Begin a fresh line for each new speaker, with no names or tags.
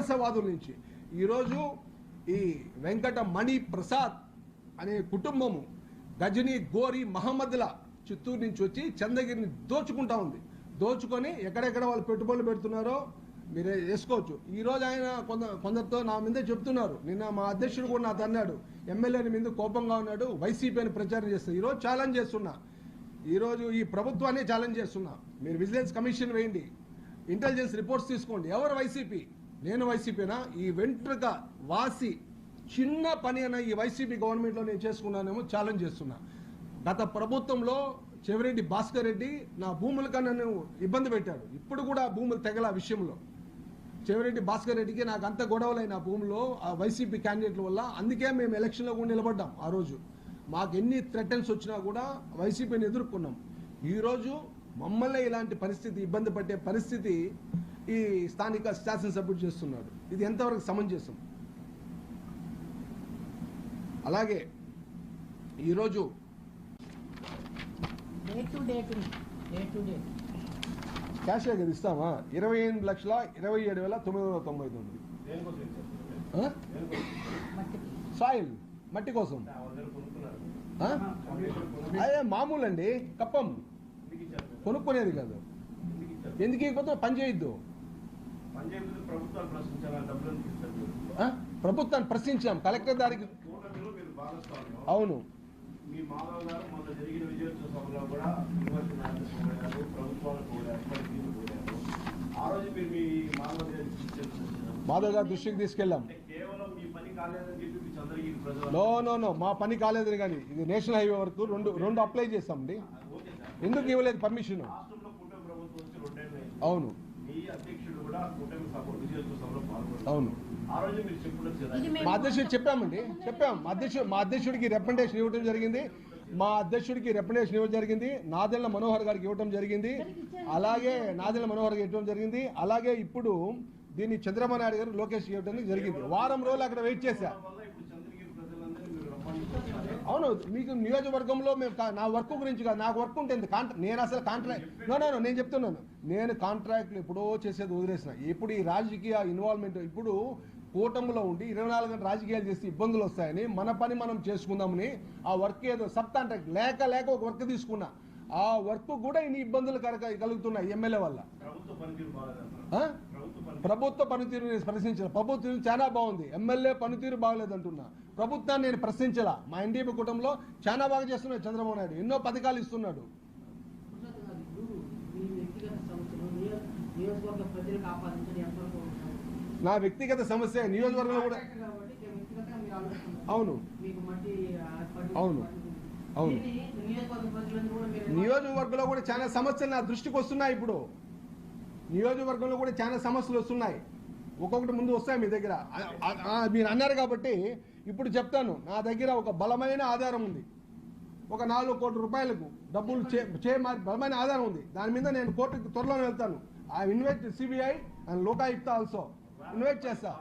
వలసవాదుల నుంచి ఈరోజు ఈ వెంకట మణి ప్రసాద్ అనే కుటుంబము గజనీ గోరి మహమ్మద్ల చిత్తూరు నుంచి వచ్చి చంద్రగిరిని దోచుకుంటా ఉంది. దోచుకొని ఎక్కడెక్కడ వాళ్ళు పెట్టుబడులు పెడుతున్నారో మీరు వేసుకోవచ్చు. ఈరోజు ఆయన కొందరితో నా మీదే చెప్తున్నారు. నిన్న మా అధ్యక్షుడు కూడా నాతో అన్నాడు, ఎమ్మెల్యేని మీద కోపంగా ఉన్నాడు, వైసీపీని ప్రచారం చేస్తారు. ఈరోజు ఛాలెంజ్ చేస్తున్నా, ఈరోజు ఈ ప్రభుత్వాన్ని ఛాలెంజ్ చేస్తున్నా. మీరు విజిలెన్స్ కమిషన్ వేయండి, ఇంటెలిజెన్స్ రిపోర్ట్స్ తీసుకోండి. ఎవరు వైసీపీ? నేను వైసీపీనా? ఈ వెంట్రుక వాసి చిన్న పని అయినా ఈ వైసీపీ గవర్నమెంట్లో నేను చేసుకున్నానేమో ఛాలెంజ్ చేస్తున్నా. గత ప్రభుత్వంలో చెవిరెడ్డి భాస్కర్ రెడ్డి నా భూముల కన్నా నన్ను ఇబ్బంది పెట్టాడు. ఇప్పుడు కూడా ఆ భూములు తెగల విషయంలో చెవిరెడ్డి భాస్కర్ రెడ్డికి నాకు అంత గొడవలైన భూమిలో ఆ వైసీపీ క్యాండిడేట్ల వల్ల. అందుకే మేము ఎలక్షన్లో కూడా నిలబడ్డాం. ఆ రోజు మాకు ఎన్ని థ్రెటన్స్ వచ్చినా కూడా వైసీపీని ఎదుర్కొన్నాం. ఈరోజు మమ్మల్ని ఇలాంటి పరిస్థితి, ఇబ్బంది పట్టే పరిస్థితి ఈ స్థానిక శాసనసభ్యుడు చేస్తున్నాడు. ఇది ఎంతవరకు సమంజసం? అలాగే ఈరోజు క్యాషే కదా ఇస్తామా? 28,27,999 సాయిల్ మట్టి కోసం. అదే మామూలు అండి, కప్పం కొనుక్కునేది కాదు. ఎందుకు ఇకపోతే పని చేయొద్దు. ప్రభుత్వాన్ని ప్రశ్నించాం కలెక్టర్ దానికి. అవును, మాధవ్ గారి దృష్టికి తీసుకెళ్ళాం. నో మా పని కాలేదని. కానీ ఇది నేషనల్ హైవే వరకు రెండు అప్లై చేస్తామండి. ఎందుకు ఇవ్వలేదు పర్మిషన్? అవును అవును, మా అధ్యక్షుడు చెప్పామండి, మా అధ్యక్షుడికి రికమెండేషన్ ఇవ్వడం జరిగింది. నాదెళ్ల మనోహర్ గారికి ఇవ్వడం జరిగింది. అలాగే ఇప్పుడు దీన్ని చంద్రబాబు నాయుడు గారు లోకేష్ ఇవ్వడం జరిగింది. వారం రోజులు అక్కడ వెయిట్ చేశా. అవును, మీకు నియోజకవర్గంలో మేము నా వర్క్ గురించి కాదు, నాకు వర్క్ ఉంటుంది. నేను అసలు కాంట్రాక్ట్ నేను చెప్తున్నాను, నేను కాంట్రాక్ట్లు ఎప్పుడో చేసేది వదిలేసిన. ఇప్పుడు ఈ రాజకీయ ఇన్వాల్వ్మెంట్, ఇప్పుడు కూటమిలో ఉండి 24 గంటలు రాజకీయాలు చేస్తే ఇబ్బందులు వస్తాయని మన పని మనం చేసుకుందామని ఆ వర్క్ ఏదో సబ్ కాంట్రాక్ట్ లేక ఒక వర్క్ తీసుకున్నా. ఆ వర్క్ కూడా ఇన్ని ఇబ్బందులు కలుగుతున్నాయి ఎమ్మెల్యే వల్ల. ప్రభుత్వ పనితీరు నేను ప్రశ్నించాల. ప్రభుత్వం చాలా బాగుంది, ఎమ్మెల్యే పనితీరు బాగలేదు అంటున్నా. ప్రభుత్వాన్ని నేను ప్రశ్నించాల. మా ఎన్డీపీ కూటమిలో చాలా బాగా చేస్తున్నాడు చంద్రబాబు నాయుడు, ఎన్నో పథకాలు ఇస్తున్నాడు. నా వ్యక్తిగత సమస్య నియోజకవర్గంలో కూడా. అవును అవును అవును, నియోజకవర్గంలో కూడా చాలా సమస్యలు నా దృష్టికి వస్తున్నాయి. ఇప్పుడు నియోజకవర్గంలో కూడా చాలా సమస్యలు వస్తున్నాయి. ఒక్కొక్కటి ముందు వస్తాయి మీ దగ్గర. మీరు అన్నారు కాబట్టి ఇప్పుడు చెప్తాను. నా దగ్గర ఒక బలమైన ఆధారం ఉంది. ఒక 4 కోట్ల రూపాయలకు డబ్బులు బలమైన ఆధారం ఉంది. దాని మీద నేను కోర్టుకు త్వరలో వెళ్తాను. I invite CBI and Lokayukta also invite చేస్తా.